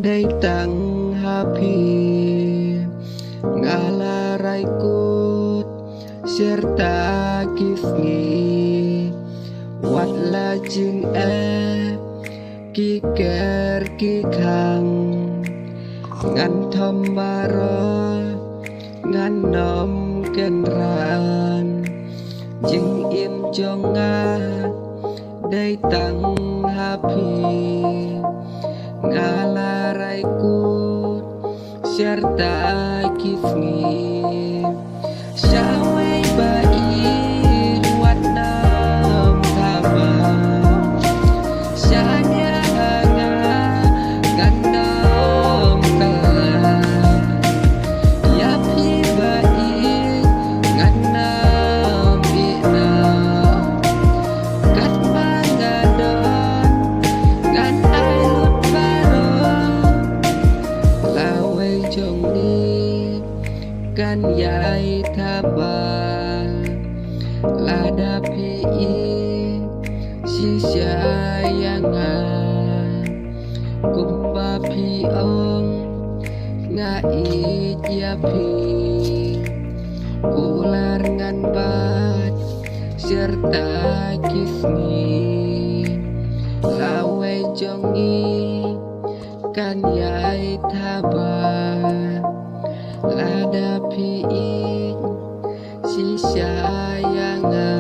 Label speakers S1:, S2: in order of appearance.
S1: ได้ตั้งหาพี่ngalarai kut serta kisngi wat lajeng kiker kikang ngan thom baro ngan nom ken ran jing im jonga ได้ตั้งหาพี่ngalarai kut serta kisngi syawai bai wat nam thaba syanya hanga ngan nam kalan ya pi bai ngan nam bina kat mangadon ngan ai lut baro lawe jong ni kan yai thaba lada pi si sayanga kumpa pi ong nga ya pi ular ngan bat serta kisni lawe jongi kan yai thaba lada pi si sayanga